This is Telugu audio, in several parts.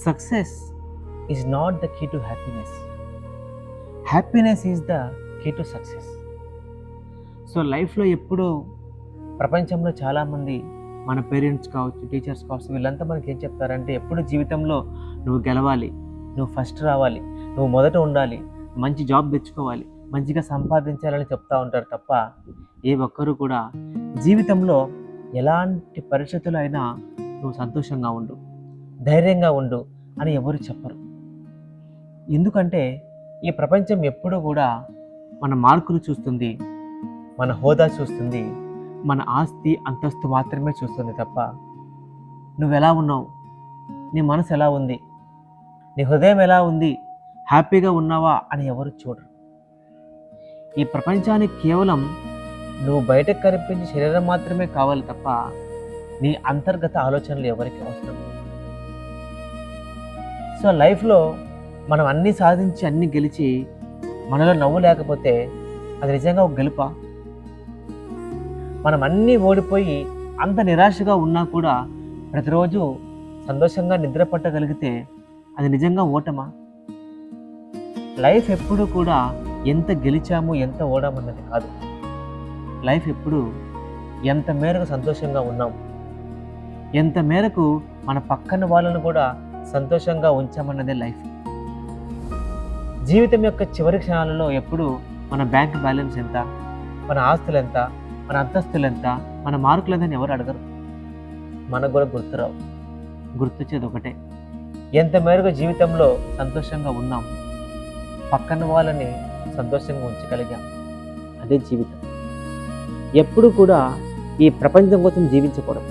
Success is not the key to happiness. Happiness is the key to success. So లైఫ్లో ఎప్పుడూ ప్రపంచంలో చాలామంది మన పేరెంట్స్ కావచ్చు, టీచర్స్ కావచ్చు, వీళ్ళంతా మనకి ఏం చెప్తారంటే ఎప్పుడు జీవితంలో నువ్వు గెలవాలి, నువ్వు ఫస్ట్ రావాలి, నువ్వు మొదట ఉండాలి, మంచి జాబ్ తెచ్చుకోవాలి, మంచిగా సంపాదించాలని చెప్తూ ఉంటారు తప్ప ఏ ఒక్కరు కూడా జీవితంలో ఎలాంటి పరిస్థితులు అయినా నువ్వు సంతోషంగా ఉండు, ధైర్యంగా ఉండు అని ఎవరు చెప్పరు. ఎందుకంటే ఈ ప్రపంచం ఎప్పుడూ కూడా మన మార్కులు చూస్తుంది, మన హోదా చూస్తుంది, మన ఆస్తి అంతస్తు మాత్రమే చూస్తుంది తప్ప నువ్వు ఎలా ఉన్నావు, నీ మనసు ఎలా ఉంది, నీ హృదయం ఎలా ఉంది, హ్యాపీగా ఉన్నావా అని ఎవరు చూడరు. ఈ ప్రపంచానికి కేవలం నువ్వు బయటకు కనిపించే శరీరం మాత్రమే కావాలి తప్ప నీ అంతర్గత ఆలోచనలు ఎవరికి అవసరం లేదు. సో లైఫ్లో మనం అన్నీ సాధించి అన్నీ గెలిచి మనలో నవ్వు లేకపోతే అది నిజంగా ఒక గెలుపా? మనం అన్నీ ఓడిపోయి అంత నిరాశగా ఉన్నా కూడా ప్రతిరోజు సంతోషంగా నిద్ర పట్టగలిగితే అది నిజంగా ఓటమా? లైఫ్ ఎప్పుడు కూడా ఎంత గెలిచాము ఎంత ఓడామన్నది కాదు. లైఫ్ ఎప్పుడు ఎంత మేరకు సంతోషంగా ఉన్నాం, ఎంత మేరకు మన పక్కన వాళ్ళను కూడా సంతోషంగా ఉంచామన్నదే లైఫ్. జీవితం యొక్క చివరి క్షణాలలో ఎప్పుడు మన బ్యాంక్ బ్యాలెన్స్ ఎంత, మన ఆస్తులు ఎంత, మన అంతస్తులు ఎంత, మన మార్కులు ఎంత అని ఎవరు అడగరు. మనకు కూడా గుర్తురావు. గుర్తొచ్చేది ఒకటే, ఎంత మేరకు జీవితంలో సంతోషంగా ఉన్నాం, పక్కన వాళ్ళని సంతోషంగా ఉంచగలిగాం, అదే జీవితం. ఎప్పుడు కూడా ఈ ప్రపంచం కోసం జీవించకూడదు.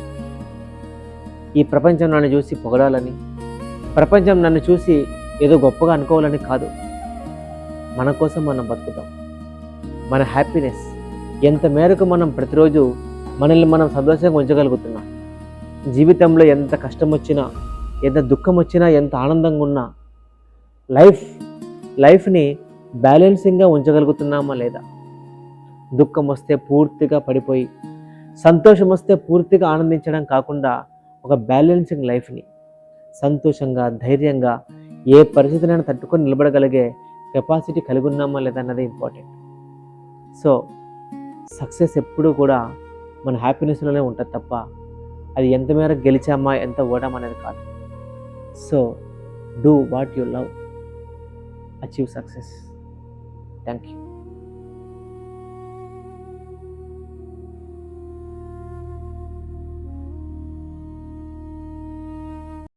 ఈ ప్రపంచం నన్ను చూసి పొగడాలని, ప్రపంచం నన్ను చూసి ఏదో గొప్పగా అనుకోవాలని కాదు. మన కోసం మనం బతుకుతాం. మన హ్యాపీనెస్ ఎంత మేరకు మనం ప్రతిరోజు మనల్ని మనం సంతోషంగా ఉంచగలుగుతున్నాం. జీవితంలో ఎంత కష్టం వచ్చినా, ఎంత దుఃఖం వచ్చినా, ఎంత ఆనందంగా ఉన్నా లైఫ్ని బ్యాలెన్సింగ్గా ఉంచగలుగుతున్నామా లేదా? దుఃఖం వస్తే పూర్తిగా పడిపోయి, సంతోషం వస్తే పూర్తిగా ఆనందించడం కాకుండా ఒక బ్యాలెన్సింగ్ లైఫ్ని సంతోషంగా, ధైర్యంగా ఏ పరిస్థితులైనా తట్టుకొని నిలబడగలిగే కెపాసిటీ కలిగి ఉన్నామా లేదా అన్నది ఇంపార్టెంట్. సో సక్సెస్ ఎప్పుడూ కూడా మన హ్యాపీనెస్లోనే ఉంటుంది తప్ప అది ఎంత మేరకు గెలిచామా ఎంత ఓడామా అనేది కాదు. So do what you love, achieve success. Thank you.